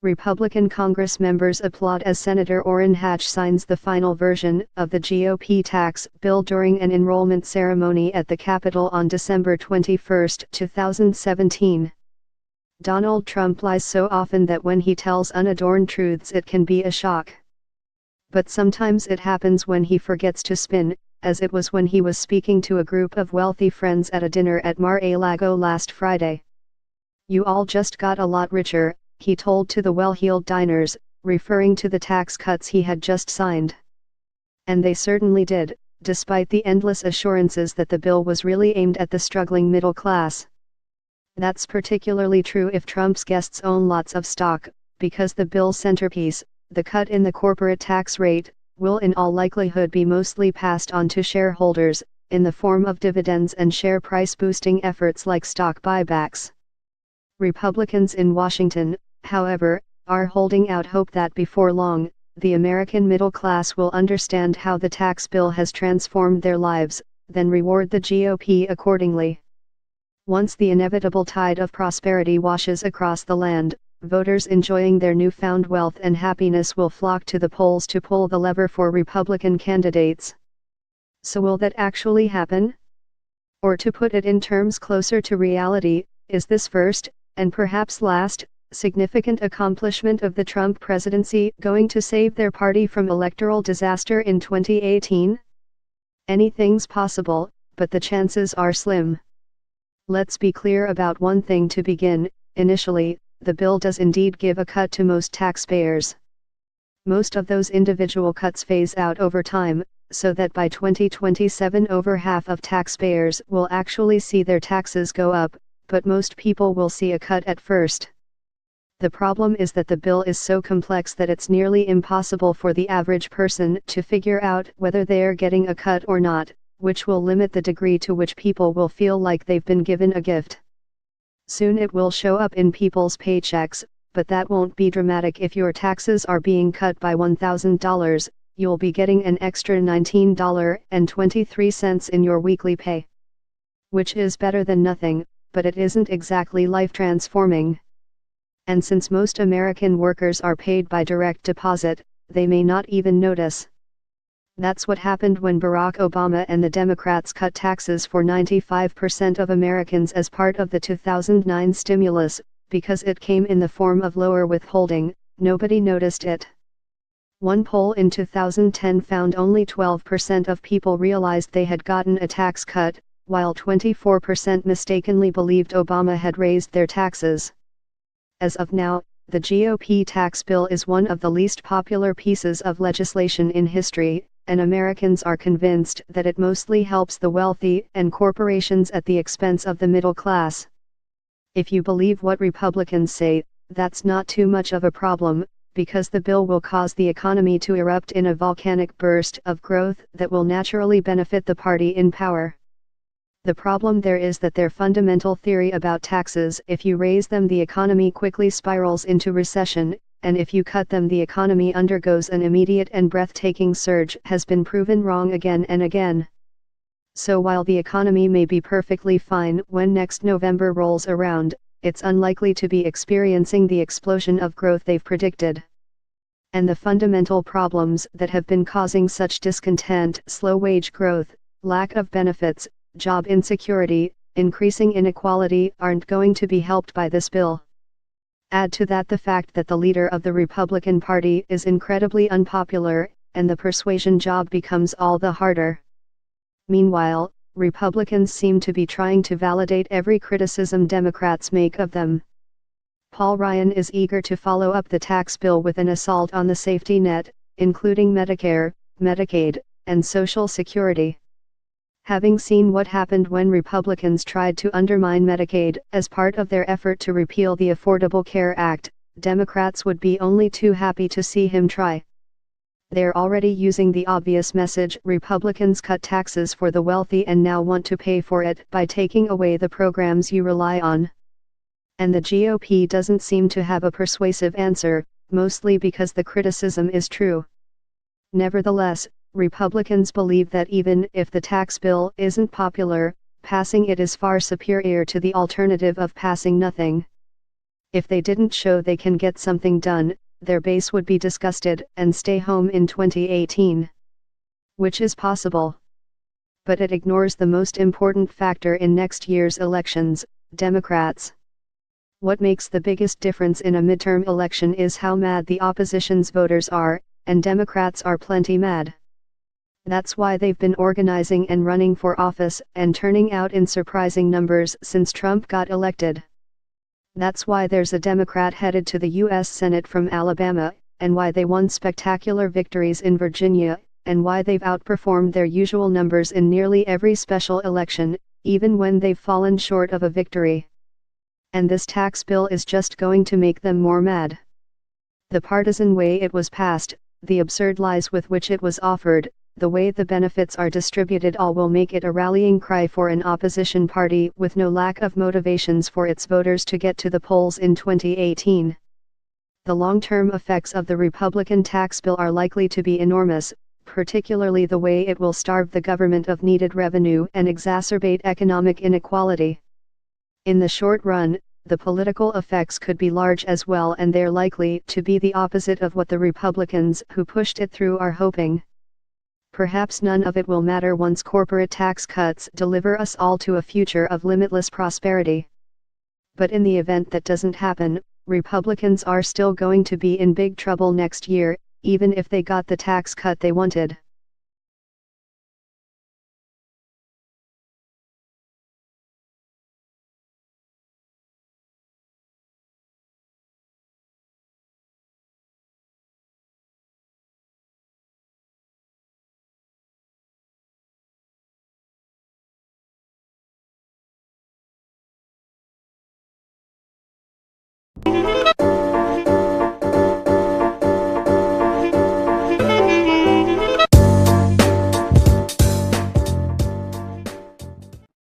Republican Congress members applaud as Senator Orrin Hatch signs the final version of the GOP tax bill during an enrollment ceremony at the Capitol on December 21, 2017. Donald Trump lies so often that when he tells unadorned truths it can be a shock. But sometimes it happens when he forgets to spin, as it was when he was speaking to a group of wealthy friends at a dinner at Mar-a-Lago last Friday. "You all just got a lot richer," he told to the well-heeled diners, referring to the tax cuts he had just signed. And they certainly did, despite the endless assurances that the bill was really aimed at the struggling middle class. That's particularly true if Trump's guests own lots of stock, because the bill's centerpiece, the cut in the corporate tax rate, will in all likelihood be mostly passed on to shareholders, in the form of dividends and share price boosting efforts like stock buybacks. Republicans in Washington, however, are holding out hope that before long, the American middle class will understand how the tax bill has transformed their lives, then reward the GOP accordingly. Once the inevitable tide of prosperity washes across the land, voters enjoying their newfound wealth and happiness will flock to the polls to pull the lever for Republican candidates. So will that actually happen? Or to put it in terms closer to reality, is this first, and perhaps last, significant accomplishment of the Trump presidency going to save their party from electoral disaster in 2018? Anything's possible, but the chances are slim. Let's be clear about one thing to begin. Initially, the bill does indeed give a cut to most taxpayers. Most of those individual cuts phase out over time, so that by 2027 over half of taxpayers will actually see their taxes go up, but most people will see a cut at first. The problem is that the bill is so complex that it's nearly impossible for the average person to figure out whether they're getting a cut or not, which will limit the degree to which people will feel like they've been given a gift. Soon it will show up in people's paychecks, but that won't be dramatic. If your taxes are being cut by $1,000, you'll be getting an extra $19.23 in your weekly pay. Which is better than nothing, but it isn't exactly life-transforming. And since most American workers are paid by direct deposit, they may not even notice. That's what happened when Barack Obama and the Democrats cut taxes for 95% of Americans as part of the 2009 stimulus, because it came in the form of lower withholding. Nobody noticed it. One poll in 2010 found only 12% of people realized they had gotten a tax cut, while 24% mistakenly believed Obama had raised their taxes. As of now, the GOP tax bill is one of the least popular pieces of legislation in history, and Americans are convinced that it mostly helps the wealthy and corporations at the expense of the middle class. If you believe what Republicans say, that's not too much of a problem, because the bill will cause the economy to erupt in a volcanic burst of growth that will naturally benefit the party in power. The problem there is that their fundamental theory about taxes, if you raise them the economy quickly spirals into recession, and if you cut them the economy undergoes an immediate and breathtaking surge, has been proven wrong again and again. So while the economy may be perfectly fine when next November rolls around, it's unlikely to be experiencing the explosion of growth they've predicted. And the fundamental problems that have been causing such discontent, slow wage growth, lack of benefits, job insecurity, increasing inequality, aren't going to be helped by this bill. Add to that the fact that the leader of the Republican Party is incredibly unpopular, and the persuasion job becomes all the harder. Meanwhile, Republicans seem to be trying to validate every criticism Democrats make of them. Paul Ryan is eager to follow up the tax bill with an assault on the safety net, including Medicare, Medicaid, and Social Security. Having seen what happened when Republicans tried to undermine Medicaid as part of their effort to repeal the Affordable Care Act, Democrats would be only too happy to see him try. They're already using the obvious message: Republicans cut taxes for the wealthy and now want to pay for it by taking away the programs you rely on. And the GOP doesn't seem to have a persuasive answer, mostly because the criticism is true. Nevertheless, Republicans believe that even if the tax bill isn't popular, passing it is far superior to the alternative of passing nothing. If they didn't show they can get something done, their base would be disgusted and stay home in 2018. Which is possible. But it ignores the most important factor in next year's elections, Democrats. What makes the biggest difference in a midterm election is how mad the opposition's voters are, and Democrats are plenty mad. That's why they've been organizing and running for office and turning out in surprising numbers since Trump got elected. That's why there's a Democrat headed to the U.S. Senate from Alabama, and why they won spectacular victories in Virginia, and why they've outperformed their usual numbers in nearly every special election, even when they've fallen short of a victory. And this tax bill is just going to make them more mad. The partisan way it was passed, the absurd lies with which it was offered, the way the benefits are distributed, all will make it a rallying cry for an opposition party with no lack of motivations for its voters to get to the polls in 2018. The long-term effects of the Republican tax bill are likely to be enormous, particularly the way it will starve the government of needed revenue and exacerbate economic inequality. In the short run, the political effects could be large as well, and they're likely to be the opposite of what the Republicans who pushed it through are hoping. Perhaps none of it will matter once corporate tax cuts deliver us all to a future of limitless prosperity. But in the event that doesn't happen, Republicans are still going to be in big trouble next year, even if they got the tax cut they wanted.